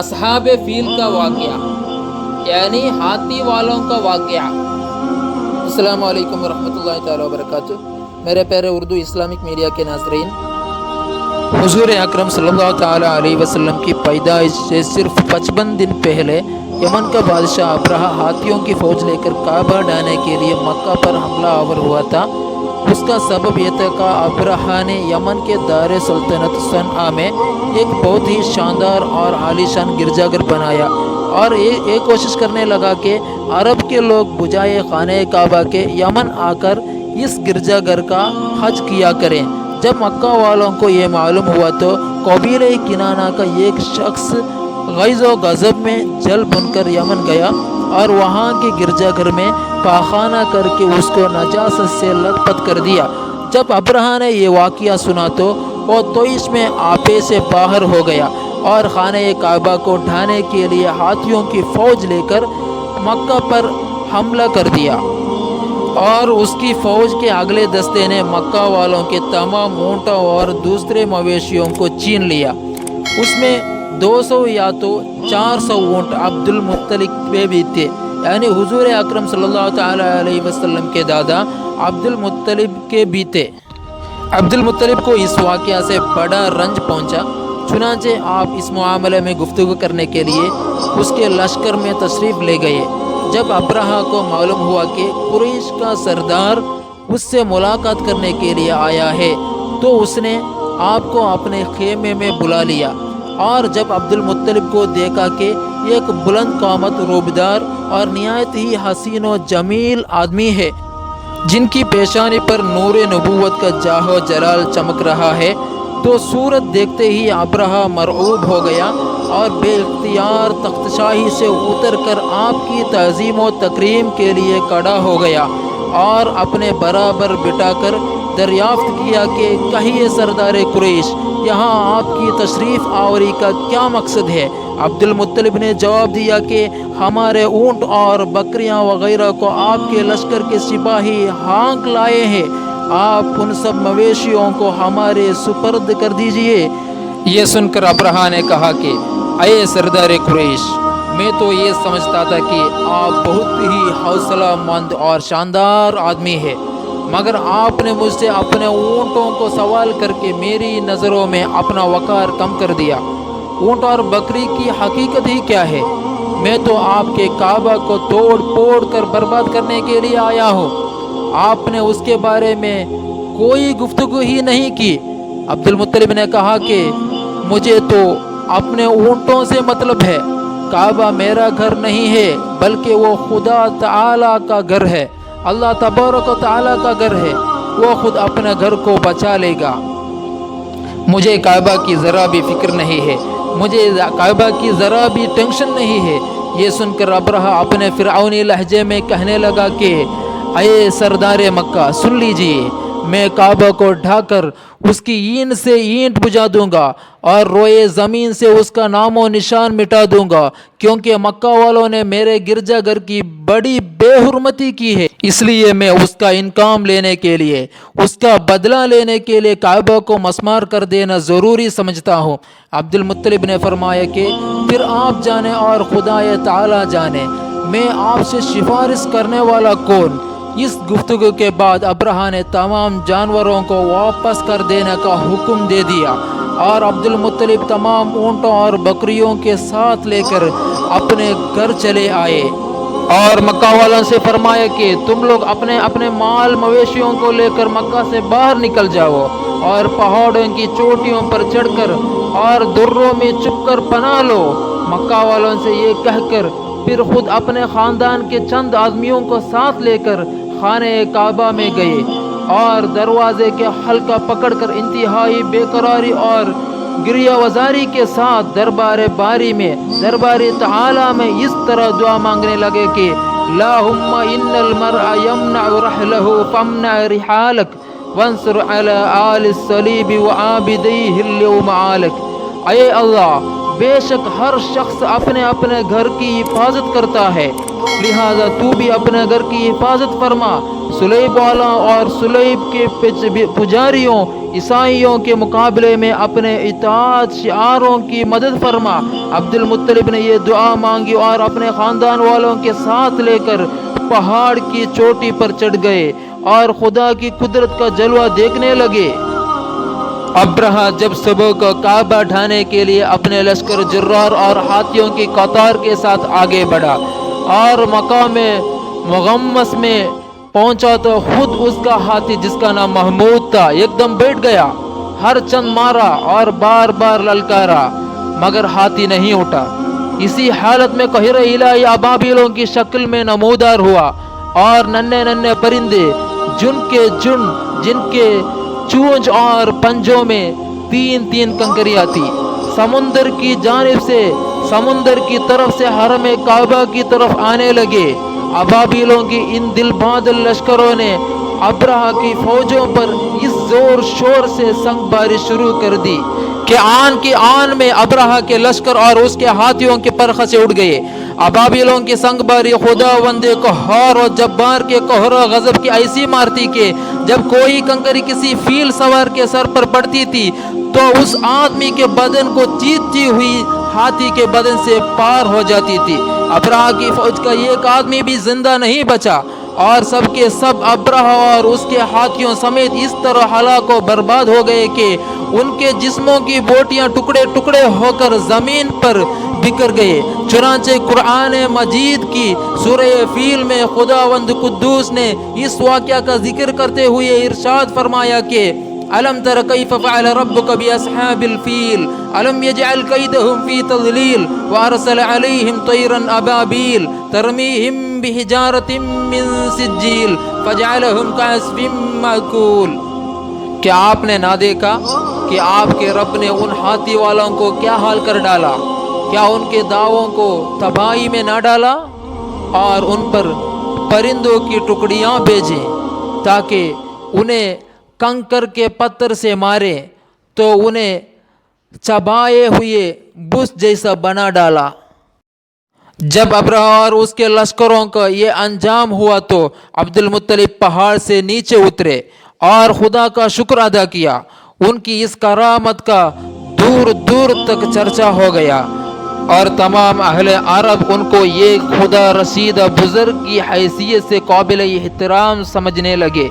اصحاب فیل کا واقعہ یعنی ہاتھی والوں کا واقعہ۔ السلام علیکم ورحمۃ اللہ تعالیٰ وبرکاتہ۔ میرے پیارے اردو اسلامک میڈیا کے ناظرین، حضور اکرم صلی اللہ تعالیٰ علیہ وسلم کی پیدائش سے صرف 55 دن پہلے یمن کا بادشاہ ابرہہ ہاتھیوں کی فوج لے کر کعبہ ڈھانے کے لیے مکہ پر حملہ آور ہوا تھا۔ اس کا سبب یہ تھا کہ ابرہہ نے یمن کے دار سلطنت صنعا میں ایک بہت ہی شاندار اور عالیشان گرجا گھر بنایا اور یہ کوشش کرنے لگا کہ عرب کے لوگ بجائے خانہ کعبہ کے یمن آ کر اس گرجا گھر کا حج کیا کریں۔ جب مکہ والوں کو یہ معلوم ہوا تو قبیلہ کنانہ کا ایک شخص غیظ و غضب میں جل بن کر یمن گیا اور وہاں کے گرجا گھر میں پاخانہ کر کے اس کو نجاست سے لت پت کر دیا۔ جب ابرہہ نے یہ واقعہ سنا تو وہ طویش میں آپے سے باہر ہو گیا اور خانہ کعبہ کو ڈھانے کے لیے ہاتھیوں کی فوج لے کر مکہ پر حملہ کر دیا، اور اس کی فوج کے اگلے دستے نے مکہ والوں کے تمام اونٹوں اور دوسرے مویشیوں کو چھین لیا۔ اس میں 200 یا تو 400 اونٹ عبد المطلب پہ بھی تھے، یعنی حضور اکرم صلی اللہ تعالیٰ علیہ وسلم کے دادا عبد المطلب کے بھی تھے۔ عبد المطلب کو اس واقعہ سے بڑا رنج پہنچا، چنانچہ آپ اس معاملے میں گفتگو کرنے کے لیے اس کے لشکر میں تشریف لے گئے۔ جب ابرہہ کو معلوم ہوا کہ قریش کا سردار اس سے ملاقات کرنے کے لیے آیا ہے تو اس نے آپ کو اپنے خیمے میں بلا لیا، اور جب عبد المطلب کو دیکھا کہ ایک بلند قامت، روبدار اور نہایت ہی حسین و جمیل آدمی ہے جن کی پیشانی پر نور نبوت کا جاہ و جلال چمک رہا ہے، تو صورت دیکھتے ہی ابرہہ مرعوب ہو گیا اور بے اختیار تخت شاہی سے اتر کر آپ کی تعظیم و تکریم کے لیے کھڑا ہو گیا اور اپنے برابر بٹھا کر دریافت کیا کہ کہیے سردار قریش، یہاں آپ کی تشریف آوری کا کیا مقصد ہے؟ عبد المطلب نے جواب دیا کہ ہمارے اونٹ اور بکریاں وغیرہ کو آپ کے لشکر کے سپاہی ہانک لائے ہیں، آپ ان سب مویشیوں کو ہمارے سپرد کر دیجئے۔ یہ سن کر ابرہہ نے کہا کہ اے سردار قریش، میں تو یہ سمجھتا تھا کہ آپ بہت ہی حوصلہ مند اور شاندار آدمی ہے، مگر آپ نے مجھ سے اپنے اونٹوں کو سوال کر کے میری نظروں میں اپنا وقار کم کر دیا۔ اونٹ اور بکری کی حقیقت ہی کیا ہے؟ میں تو آپ کے کعبہ کو توڑ پھوڑ کر برباد کرنے کے لیے آیا ہوں، آپ نے اس کے بارے میں کوئی گفتگو ہی نہیں کی۔ عبد المطلب نے کہا کہ مجھے تو اپنے اونٹوں سے مطلب ہے، کعبہ میرا گھر نہیں ہے بلکہ وہ خدا تعالیٰ کا گھر ہے، اللہ تبارک و تعالیٰ کا گھر ہے، وہ خود اپنے گھر کو بچا لے گا، مجھے کعبہ کی ذرا بھی فکر نہیں ہے، مجھے کعبہ کی ذرا بھی ٹینشن نہیں ہے۔ یہ سن کر ابرہہ اپنے فرعونی لہجے میں کہنے لگا کہ اے سردار مکہ، سن لیجئے، میں کعبہ کو ڈھا کر اس کی اینٹ سے اینٹ بجھا دوں گا اور روئے زمین سے اس کا نام و نشان مٹا دوں گا، کیونکہ مکہ والوں نے میرے گرجا گھر کی بڑی بے حرمتی کی ہے، اس لیے میں اس کا انتقام لینے کے لیے، اس کا بدلہ لینے کے لیے کعبہ کو مسمار کر دینا ضروری سمجھتا ہوں۔ عبد المطلب نے فرمایا کہ پھر آپ جانے اور خدا تعالی جانے، میں آپ سے سفارش کرنے والا کون؟ اس گفتگو کے بعد ابرہہ نے تمام جانوروں کو واپس کر دینے کا حکم دے دیا اور عبد المطلب تمام اونٹوں اور بکریوں کے ساتھ لے کر اپنے گھر چلے آئے اور مکہ والوں سے فرمایا کہ تم لوگ اپنے اپنے مال مویشیوں کو لے کر مکہ سے باہر نکل جاؤ اور پہاڑوں کی چوٹیوں پر چڑھ کر اور دروں میں چھپ کر پناہ لو۔ مکہ والوں سے یہ کہہ کر پھر خود اپنے خاندان کے چند آدمیوں کو ساتھ لے کر خانہ کعبہ میں گئے اور دروازے کے حلقہ پکڑ کر انتہائی بے قراری اور گریہ وزاری کے ساتھ دربار باری میں، دربار تعالی میں اس طرح دعا مانگنے لگے کہ اللہم ان المرء یمنع رحلہ فامنع رحالک وانصر علی آل الصلیب وعابدیہ اليوم عالک۔ اے اللہ، بے شک ہر شخص اپنے اپنے گھر کی حفاظت کرتا ہے، لہذا تو بھی اپنے گھر کی حفاظت فرما۔ سلیب والا اور سلیب کے پجاریوں عیسائیوں کے مقابلے میں اپنے اطاعت شعاروں کی مدد فرما۔ عبد المطلب نے یہ دعا مانگی اور اپنے خاندان والوں کے ساتھ لے کر پہاڑ کی چوٹی پر چڑھ گئے اور خدا کی قدرت کا جلوہ دیکھنے لگے۔ ابرہہ جب صبح کو کعبہ ڈھانے کے لیے اپنے لشکر جرار اور ہاتھیوں کی قطار کے ساتھ آگے بڑھا اور مقام مغمس میں پہنچا تو خود اس کا ہاتھی جس کا نام محمود تھا ایک دم بیٹھ گیا۔ ہر چند مارا اور بار بار للکارا مگر ہاتھی نہیں اٹھا۔ اسی حالت میں قہر الہی ابابیلوں کی شکل میں نمودار ہوا اور ننھے ننھے پرندے جن کے چونچ اور پنجوں میں تین تین کنکریاں تھی سمندر کی جانب سے سمندر کی طرف سے حرم کعبہ کی طرف آنے لگے۔ ابابیلوں کی ان دل بادل لشکروں نے ابرہہ کی فوجوں پر اس زور شور سے سنگ باری شروع کر دی کہ آن کی آن میں ابرہہ کے لشکر اور اس کے ہاتھیوں کے پرخ سے اڑ گئے۔ ابابیلوں کی سنگ باری خداوند قہار اور جبار کے قہر و غضب کی ایسی مارتی کہ جب کوئی کنکری کسی فیل سوار کے سر پر پڑتی تھی تو اس آدمی کے بدن کو چیرتی ہوئی ہاتھی کے بدن سے پار ہو جاتی تھی۔ ابرہہ کی فوج کا ایک آدمی بھی زندہ نہیں بچا اور سب کے سب ابرہہ اور اس کے ہاتھیوں سمیت اس طرح ہلاک و برباد ہو گئے کہ ان کے جسموں کی بوٹیاں ٹکڑے ٹکڑے ہو کر زمین پر بکھر گئے۔ چنانچہ قرآن مجید کی سورہ فیل میں خداوند قدوس نے اس واقعہ کا ذکر کرتے ہوئے ارشاد فرمایا کہ أَلَمْ تَرَ كَيْفَ فَعَلَ رَبُّكَ بِأَصْحَابِ الْفِيلِ أَلَمْ يَجْعَلْ كَيْدَهُمْ فِي تَضْلِيلٍ وَأَرْسَلَ عَلَيْهِمْ طَيْرًا أَبَابِيلَ تَرْمِيهِمْ بِحِجَارَةٍ مِّن سِجِّيلٍ فَجَعَلَهُمْ كَعَصْفٍ مَّأْكُولٍ۔ کیا آپ نے نہ دیکھا کہ آپ کے رب نے ان ہاتھی والوں کو کیا حال کر ڈالا؟ کیا ان کے داؤں کو تباہی میں نہ ڈالا اور ان پر پرندوں کی ٹکڑیاں بھیجیں تاکہ انہیں کنکر کے پتھر سے مارے تو انہیں چبائے ہوئے بس جیسا بنا ڈالا۔ جب ابرہہ اور اس کے لشکروں کا یہ انجام ہوا تو عبد المطلب پہاڑ سے نیچے اترے اور خدا کا شکر ادا کیا۔ ان کی اس کرامت کا دور دور تک چرچا ہو گیا اور تمام اہل عرب ان کو یہ خدا رسید بزرگ کی حیثیت سے قابل احترام سمجھنے لگے۔